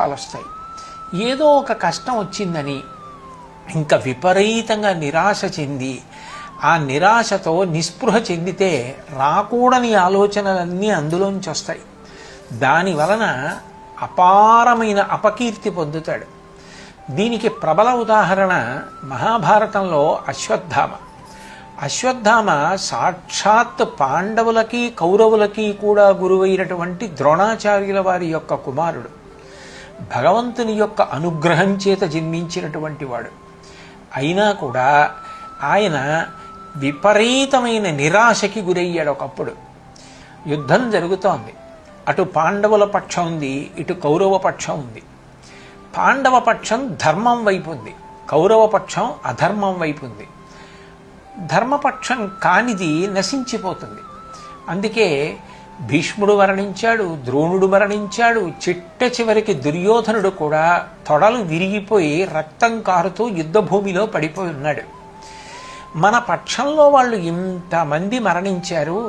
వస్తాయి. ఏదో ఒక కష్టం వచ్చిందని ఇంకా విపరీతంగా నిరాశ చెంది ఆ నిరాశతో నిస్పృహ చెందితే రాకూడని ఆలోచనలన్నీ అందులోంచి వస్తాయి. దాని వలన అపారమైన అపకీర్తి పొందుతాడు. దీనికి ప్రబల ఉదాహరణ మహాభారతంలో అశ్వత్థామ. అశ్వత్థామ సాక్షాత్ పాండవులకి కౌరవులకి కూడా గురువైనటువంటి ద్రోణాచార్యుల వారి యొక్క కుమారుడు. భగవంతుని యొక్క అనుగ్రహం చేత జన్మించినటువంటి వాడు. అయినా కూడా ఆయన విపరీతమైన నిరాశకి గురయ్యాడు. ఒకప్పుడు యుద్ధం జరుగుతోంది. అటు పాండవుల పక్షం ఉంది, ఇటు కౌరవ పక్షం ఉంది. పాండవ పక్షం ధర్మం వైపు ఉంది, కౌరవ పక్షం అధర్మం వైపు ఉంది. ధర్మపక్షం కానిది నశించిపోతుంది. అందుకే భీష్ముడు మరణించాడు, ద్రోణుడు మరణించాడు, చిట్ట చివరికి దుర్యోధనుడు కూడా తొడలు విరిగిపోయి రక్తం కారుతూ యుద్ధభూమిలో పడిపోయి ఉన్నాడు. మన పక్షంలో వాళ్ళు ఇంతమంది మరణించారు,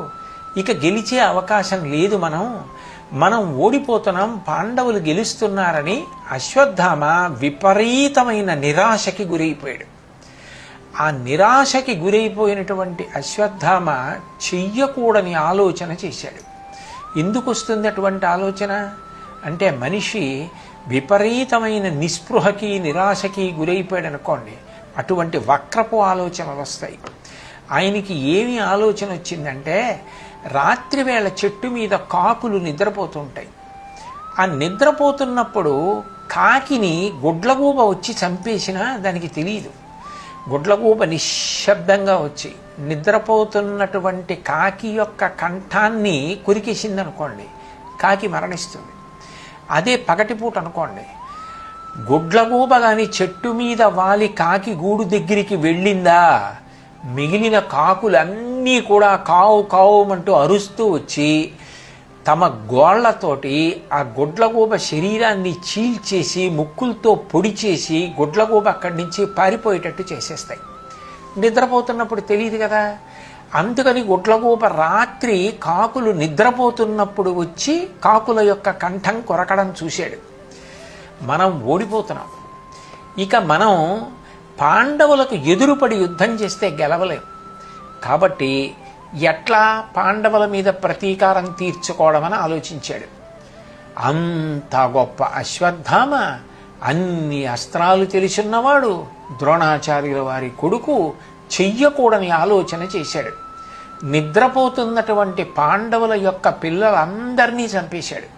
ఇక గెలిచే అవకాశం లేదు, మనం ఓడిపోతున్నాం, పాండవులు గెలుస్తున్నారని అశ్వత్థామ విపరీతమైన నిరాశకి గురైపోయాడు. ఆ నిరాశకి గురైపోయినటువంటి అశ్వత్థామ చెయ్యకూడని ఆలోచన చేశాడు. ఎందుకు వస్తుంది అటువంటి ఆలోచన అంటే, మనిషి విపరీతమైన నిస్పృహకి నిరాశకి గురైపోయాడు అనుకోండి, అటువంటి వక్రపు ఆలోచనలు వస్తాయి. ఆయనకి ఏమి ఆలోచన వచ్చిందంటే, రాత్రివేళ చెట్టు మీద కాకులు నిద్రపోతుంటాయి. ఆ నిద్రపోతున్నప్పుడు కాకిని గుడ్లగూబ వచ్చి చంపేసినా దానికి తెలియదు. గుడ్లగూబ నిశ్శబ్దంగా వచ్చి నిద్రపోతున్నటువంటి కాకి యొక్క కంఠాన్ని కొరికేసిందనుకోండి, కాకి మరణిస్తుంది. అదే పగటిపూట అనుకోండి, గుడ్లగూబ కానీ చెట్టు మీద వాలి కాకి గూడు దగ్గరికి వెళ్ళిందా, మిగిలిన కాకులన్నీ కూడా కావు కావుమంటూ అరుస్తూ వచ్చి తమ గోళ్లతోటి ఆ గుడ్లగూబ శరీరాన్ని చీల్చేసి ముక్కులతో పొడి చేసి గుడ్లగూబ అక్కడి నుంచి పారిపోయేటట్టు చేసేస్తాయి. నిద్రపోతున్నప్పుడు తెలియదు కదా. అందుకని గుడ్లగూబ రాత్రి కాకులు నిద్రపోతున్నప్పుడు వచ్చి కాకుల యొక్క కంఠం కొరకడం చూశాడు. మనం ఓడిపోతున్నాం, ఇక మనం పాండవులకు ఎదురుపడి యుద్ధం చేస్తే గెలవలేం. కాబట్టి ఎట్లా పాండవుల మీద ప్రతీకారం తీర్చుకోవడమని ఆలోచించాడు. అంత గొప్ప అశ్వత్థామ, అన్ని అస్త్రాలు తెలిసిన్నవాడు, ద్రోణాచార్యుల వారి కొడుకు, చెయ్యకూడని ఆలోచన చేశాడు. నిద్రపోతున్నటువంటి పాండవుల యొక్క పిల్లలందరినీ చంపేశాడు.